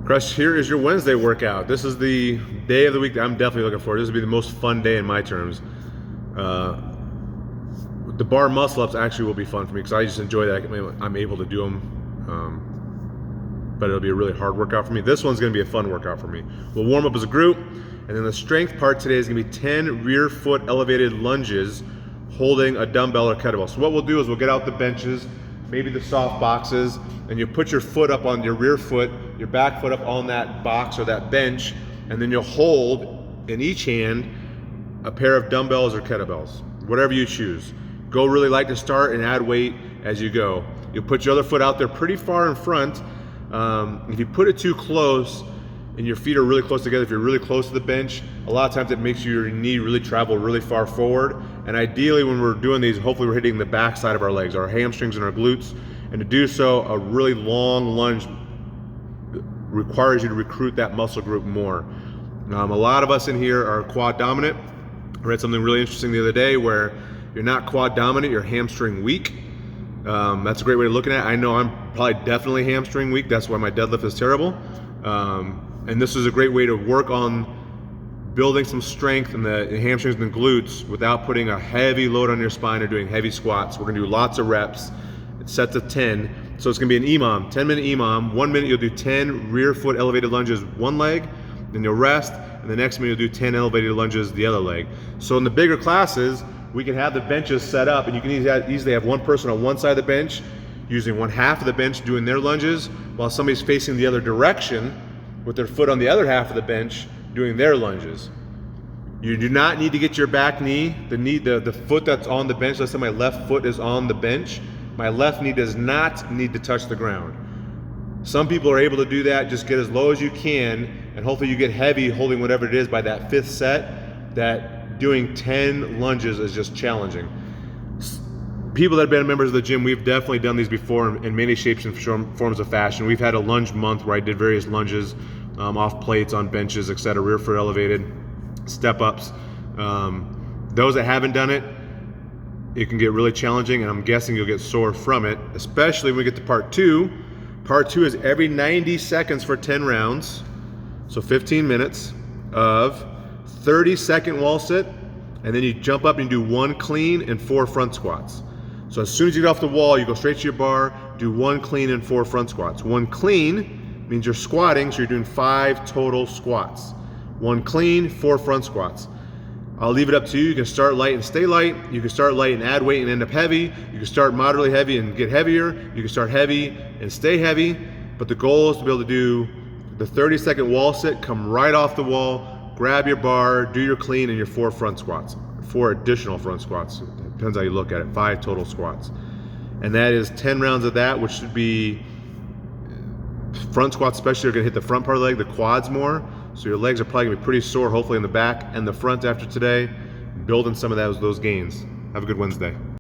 Crush, here is your Wednesday workout. This is the day of the week that I'm definitely looking for. This will be the most fun day in my terms. The bar muscle ups actually will be fun for me because I just enjoy that. I'm able to do them, but it'll be a really hard workout for me. This one's gonna be a fun workout for me. We'll warm up as a group, and then the strength part today is gonna be 10 rear foot elevated lunges holding a dumbbell or kettlebell. So what we'll do is we'll get out the benches, maybe the soft boxes, and you put your foot up on your rear foot, your back foot up on that box or that bench, and then you'll hold in each hand a pair of dumbbells or kettlebells, whatever you choose. Go really light to start and add weight as you go. You'll put your other foot out there pretty far in front. If you put it too close and your feet are really close together, if you're really close to the bench, a lot of times it makes your knee really travel really far forward. And ideally when we're doing these, hopefully we're hitting the back side of our legs, our hamstrings and our glutes. And to do so, a really long lunge requires you to recruit that muscle group more. A lot of us in here are quad dominant. I read something really interesting the other day where you're not quad dominant, you're hamstring weak. That's a great way of looking at it. I know I'm probably definitely hamstring weak. That's why my deadlift is terrible. And this is a great way to work on building some strength in the hamstrings and glutes without putting a heavy load on your spine or doing heavy squats. We're gonna do lots of reps. It's sets of 10. So it's gonna be an EMOM, 10-minute EMOM. 1 minute you'll do 10 rear foot elevated lunges, one leg, then you'll rest, and the next minute you'll do 10 elevated lunges, the other leg. So in the bigger classes, we can have the benches set up, and you can easily have one person on one side of the bench using one half of the bench doing their lunges, while somebody's facing the other direction with their foot on the other half of the bench doing their lunges. You do not need to get your back knee, the foot that's on the bench. Let's say my left foot is on the bench. My left knee does not need to touch the ground. Some people are able to do that, just get as low as you can, and hopefully you get heavy holding whatever it is by that fifth set. That doing 10 lunges is just challenging. People that have been members of the gym, we've definitely done these before in many shapes and forms of fashion. We've had a lunge month where I did various lunges off plates, on benches, etc., rear foot elevated, step ups. Those that haven't done it, it can get really challenging, and I'm guessing you'll get sore from it, especially when we get to part two. Part two is every 90 seconds for 10 rounds, so 15 minutes of 30-second wall sit, and then you jump up and do 1 clean and 4 front squats. So as soon as you get off the wall, you go straight to your bar, do 1 clean and 4 front squats. 1 clean means you're squatting, so you're doing 5 total squats. 1 clean, 4 front squats. I'll leave it up to you. You can start light and stay light. You can start light and add weight and end up heavy. You can start moderately heavy and get heavier. You can start heavy and stay heavy. But the goal is to be able to do the 30-second wall sit, come right off the wall, grab your bar, do your clean and your 4 front squats. 4 additional front squats. Depends how you look at it. 5 total squats. And that is 10 rounds of that, which should be front squats especially are gonna hit the front part of the leg, the quads more. So your legs are probably gonna be pretty sore, hopefully in the back and the front after today, building some of those gains. Have a good Wednesday.